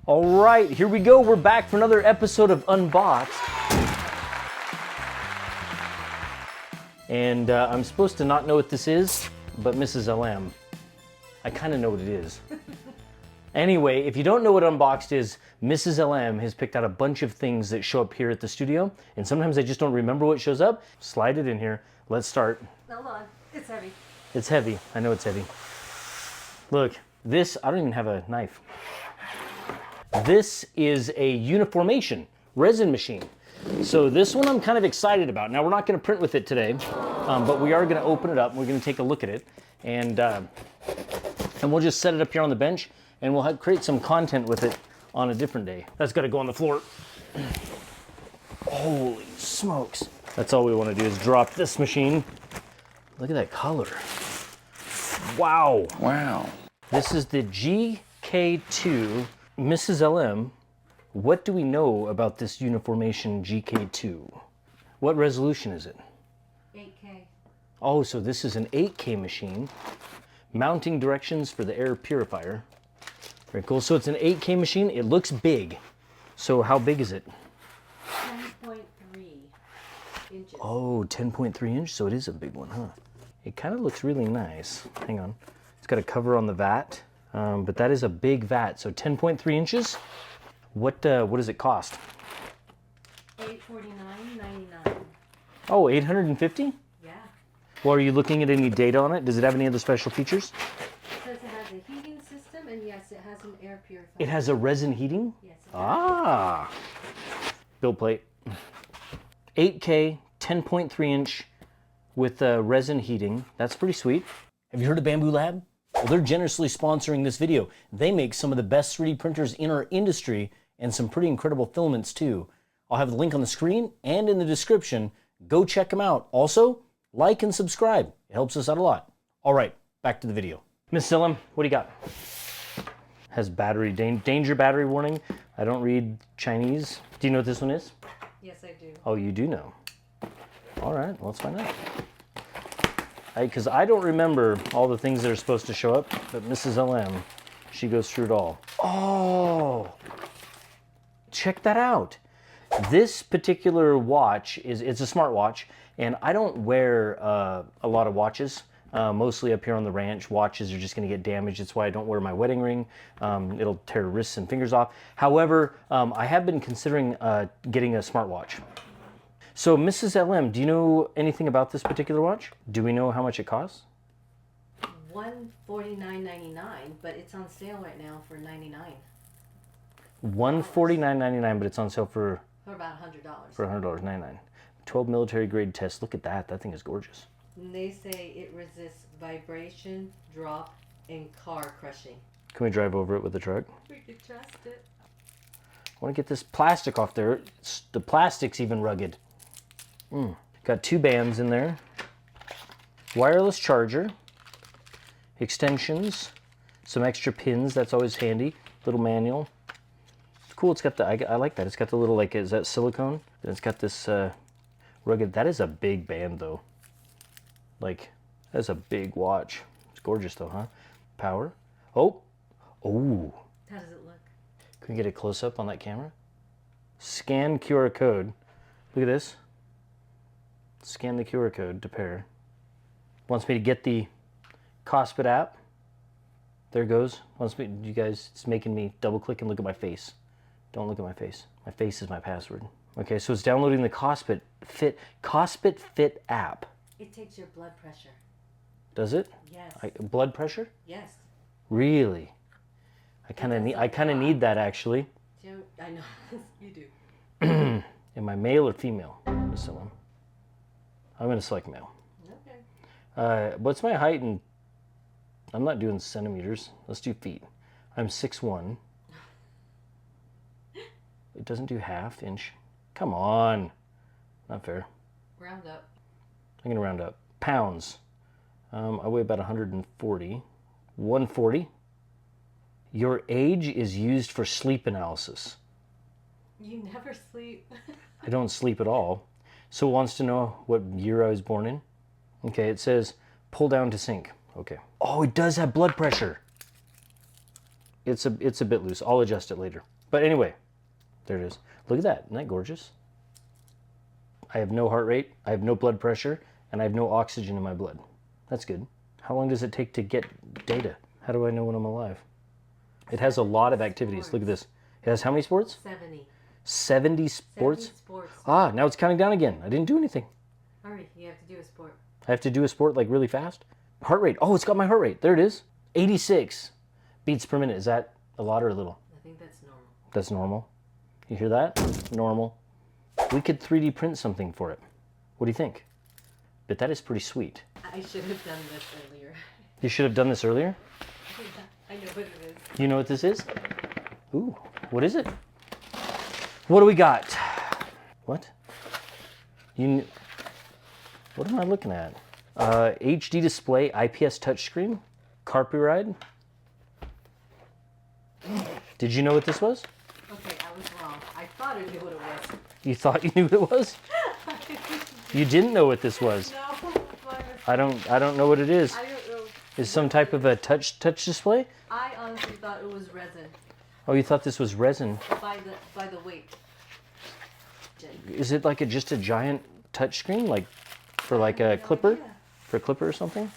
All right, here we go. We're back for another episode of Unboxed. And I'm supposed to not know what this is, but Mrs. LM, I kind of know what it is. Anyway, if you don't know what Unboxed is, Mrs. LM has picked out a bunch of things that show up here at the studio, and sometimes I just don't remember what shows up. Slide it in here. Let's start. Hold on, it's heavy. It's heavy. I know it's heavy. Look, this, I don't even have a knife. This is a Uniformation resin machine. So this one I'm kind of excited about. Now we're not going to print with it today, but we are going to open it up. We're going to take a look at it, and we'll just set it up here on the bench, and we'll create some content with it on a different day. That's got to go on the floor. Holy smokes. That's all we want to do is drop this machine. Look at that color. Wow. Wow. This is the GK2. Mrs. LM, what do we know about this Uniformation GK2? What resolution is it? 8K. Oh, so this is an 8K machine. Mounting directions for the air purifier. Very cool. So it's an 8K machine. It looks big. So how big is it? 10.3 inches. Oh, 10.3 inch. So it is a big one, huh? It kind of looks really nice. Hang on. It's got a cover on the vat. But that is a big vat, so 10.3 inches. What does it cost? $849.99. Oh, $850? Yeah. Well, are you looking at any data on it? Does it have any other special features? It says it has a heating system, and yes, it has an air purifier. It has a resin heating? Yes. It does. Ah. Build plate. 8K, 10.3 inch with resin heating. That's pretty sweet. Have you heard of Bambu Lab? Well, they're generously sponsoring this video. They make some of the best 3D printers in our industry and some pretty incredible filaments too. I'll have the link on the screen and in the description. Go check them out. Also, like and subscribe. It helps us out a lot. All right, back to the video. Miss Sillam, what do you got? Has battery, danger battery warning. I don't read Chinese. Do you know what this one is? Yes, I do. Oh, you do know. All right, let's find out. Because I don't remember all the things that are supposed to show up, but Mrs. LM, she goes through it all. Oh, check that out. This particular watch it's a smartwatch, and I don't wear a lot of watches. Mostly up here on the ranch, watches are just going to get damaged. That's why I don't wear my wedding ring. It'll tear wrists and fingers off. However, I have been considering getting a smartwatch. So, Mrs. LM, do you know anything about this particular watch? Do we know how much it costs? $149.99, but it's on sale right now for $99. $149.99, but it's on sale for about $100. For $100.99. 12 military grade test. Look at that. That thing is gorgeous. And they say it resists vibration, drop, and car crushing. Can we drive over it with the truck? We could test it. I want to get this plastic off there. The plastic's even rugged. Got 2 bands in there. Wireless charger. Extensions. Some extra pins. That's always handy. Little manual. It's cool. It's got the, I like that. It's got the little, like, is that silicone? And it's got this rugged. That is a big band, though. Like, that's a big watch. It's gorgeous, though, huh? Power. Oh. Oh. How does it look? Can we get a close-up on that camera? Scan QR code. Look at this. Scan the QR code to pair. Wants me to get the KOSPET app. There it goes. Wants me, you guys, it's making me double click and look at my face. Don't look at my face. My face is my password. Okay, so it's downloading the KOSPET Fit app. It takes your blood pressure. Does it? Yes. Blood pressure? Yes. Really? I kind of need that, actually. I know. You do. Am I male or female, Miss Sillam? I'm going to select male. Okay. What's my height? And I'm not doing centimeters. Let's do feet. I'm 6'1". It doesn't do half inch. Come on. Not fair. Round up. I'm going to round up. Pounds. I weigh about 140. 140. Your age is used for sleep analysis. You never sleep. I don't sleep at all. So it wants to know what year I was born in. Okay, it says pull down to sync. Okay. Oh, it does have blood pressure. It's a bit loose. I'll adjust it later. But anyway, there it is. Look at that. Isn't that gorgeous? I have no heart rate, I have no blood pressure, and I have no oxygen in my blood. That's good. How long does it take to get data? How do I know when I'm alive? It has a lot of activities. Look at this. It has how many sports? 70. 70 sports? 70 sports. Ah, now it's counting down again. I didn't do anything. Hurry, you have to do a sport. I have to do a sport like really fast? Heart rate. Oh, it's got my heart rate. There it is. 86 beats per minute. Is that a lot or a little? I think that's normal. That's normal. You hear that? Normal. We could 3D print something for it. What do you think? But that is pretty sweet. I should have done this earlier. You should have done this earlier? I know what it is. You know what this is? Ooh, what is it? What do we got? What? What am I looking at? HD display, IPS touchscreen, Carpuride. Did you know what this was? Okay, I was wrong. I thought I knew what it was. You thought you knew what it was? You didn't know what this was. No, I don't know what it is. I don't know. Is some type of a touch display? I honestly thought it was resin Oh, you thought this was resin. by the weight. Is it like just a giant touch screen, like for like a clipper? idea. For a clipper or something?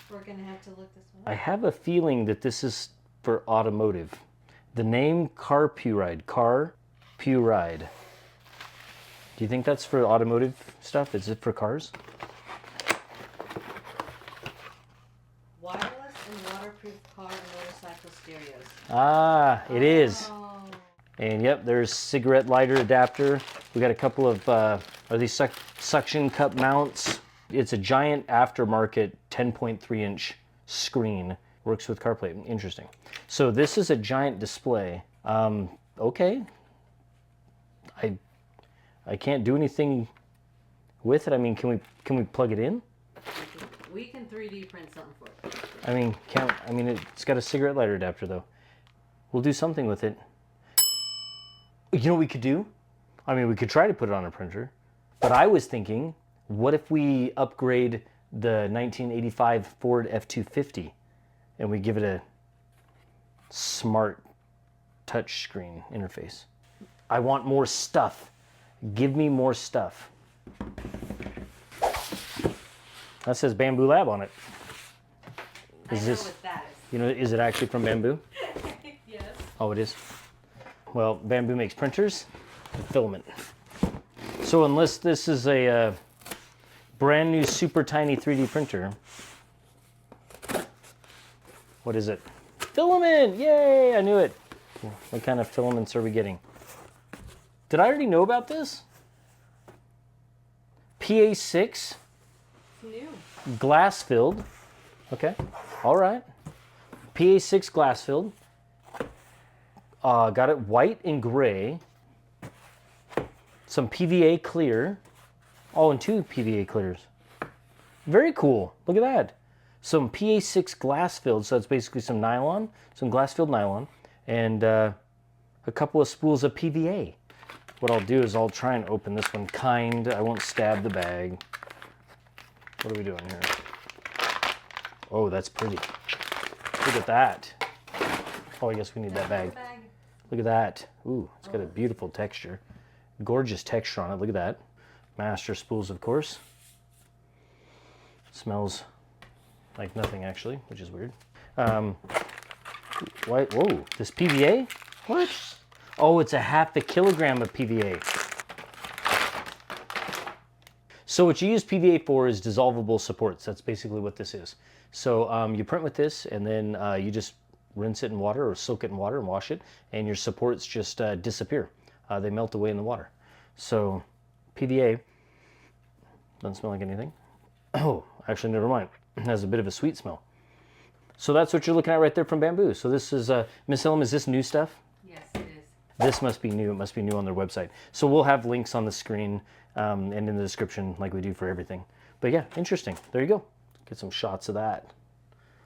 We're gonna have to look this one I up. have a feeling that this is for automotive. The name Carpuride. Carpuride. Do you think that's for automotive stuff? Is it for cars? Wireless and waterproof car and motorcycle stereos. Ah, it is. Oh. And yep, there's cigarette lighter adapter. We got a couple of, are these suction cup mounts? It's a giant aftermarket 10.3 inch screen. Works with CarPlay. Interesting. So this is a giant display. Okay. I can't do anything with it. I mean, can we plug it in? We can 3D print something for it. I mean, it's got a cigarette lighter adapter though. We'll do something with it. You know what we could do? I mean, we could try to put it on a printer, but I was thinking, what if we upgrade the 1985 Ford F-250 and we give it a smart touch screen interface? I want more stuff. Give me more stuff. That says Bambu Lab on it. I know what that is. You know, is it actually from Bambu? Yes. Oh, it is. Well, Bambu makes printers and filament. So unless this is a brand new super tiny 3D printer, what is it? Filament! Yay! I knew it. What kind of filaments are we getting? Did I already know about this? PA6, New. glass filled. Okay, all right. PA6 glass filled. Got it white and gray. Some PVA clear. Oh, and 2 PVA clears. Very cool. Look at that. Some PA6 glass filled, so it's basically some nylon, some glass filled nylon, and a couple of spools of PVA. What I'll do is I'll try and open this one kind. I won't stab the bag. What are we doing here? Oh, that's pretty. Look at that. Oh, I guess we need that bag. Look at that. Ooh, it's got a beautiful texture. Gorgeous texture on it. Look at that. Master spools, of course. Smells like nothing, actually, which is weird. Whoa, this PVA? What? Oh, it's a half a kilogram of PVA. So what you use PVA for is dissolvable supports. That's basically what this is. So you print with this, and then you just rinse it in water or soak it in water and wash it, and your supports just disappear. They melt away in the water. So PVA doesn't smell like anything. Oh, actually, never mind. It has a bit of a sweet smell. So that's what you're looking at right there from Bambu. So this is, Miss Ellen, is this new stuff? Yes, it is. This must be new. It must be new on their website. So we'll have links on the screen and in the description like we do for everything. But yeah, interesting. There you go. Get some shots of that.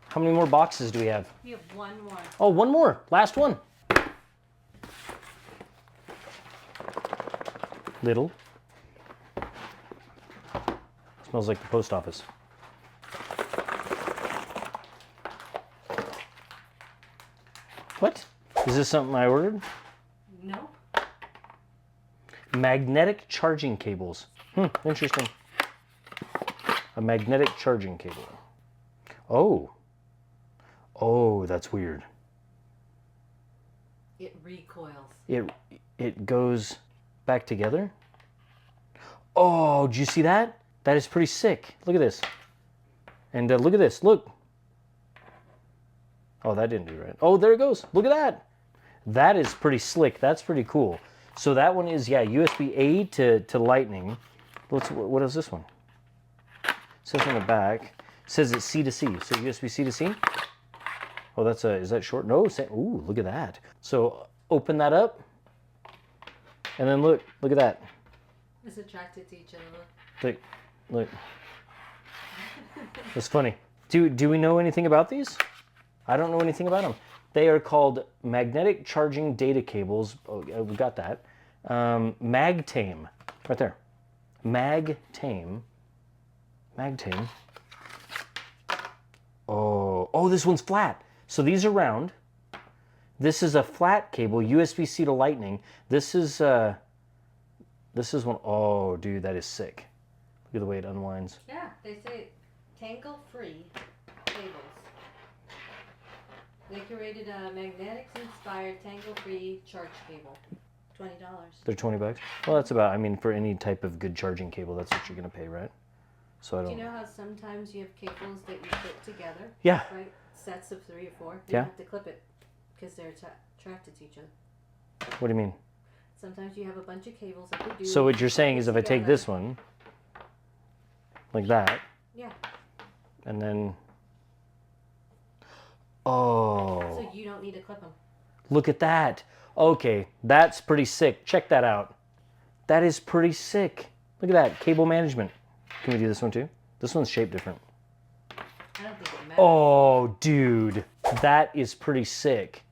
How many more boxes do we have? We have one more. Oh, one more. Last one. Little. Smells like the post office. What? Is this something I ordered? No. Magnetic charging cables. Interesting. A magnetic charging cable. Oh. Oh, that's weird. It recoils. It goes back together. Oh, did you see that? That is pretty sick. Look at this. And look at this. Look. Oh, that didn't do right. Oh, there it goes. Look at that. That is pretty slick. That's pretty cool. So that one is, yeah, USB-A to Lightning. What is this one? It says on the back. It says it's C to C. So USB-C to C. Oh, is that short? No. Ooh, look at that. So open that up. And then look at that. It's attracted to each other. Look. It's funny. Do we know anything about these? I don't know anything about them. They are called magnetic charging data cables. Oh, we got that. Magtame, right there. Magtame. Oh, this one's flat. So these are round. This is a flat cable, USB-C to Lightning. This is one. Oh, dude, that is sick. Look at the way it unwinds. Yeah, they say tangle-free cables. They curated a magnetics-inspired tangle-free charge cable. $20. They're $20. Well, that's about. I mean, for any type of good charging cable, that's what you're gonna pay, right? So I don't. Do you know how sometimes you have cables that you put together? Yeah. Right? Sets of 3 or 4. You Yeah. have to clip it because they're attracted to each other. What do you mean? Sometimes you have a bunch of cables that they do. So what you're saying is if I take together. this one, like that, Yeah. and then. Oh. So you don't need to clip them. Look at that. Okay, that's pretty sick. Check that out. That is pretty sick. Look at that. Cable management. Can we do this one too? This one's shaped different. I don't think it matters. Oh, dude. That is pretty sick.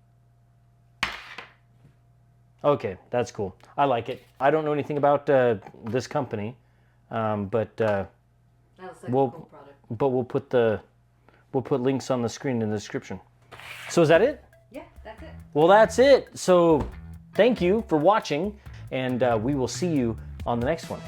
Okay, that's cool. I like it. I don't know anything about this company, but That was like a cool product. we'll put links on the screen in the description. So is that it? Yeah, that's it. Well, that's it. So thank you for watching, and we will see you on the next one.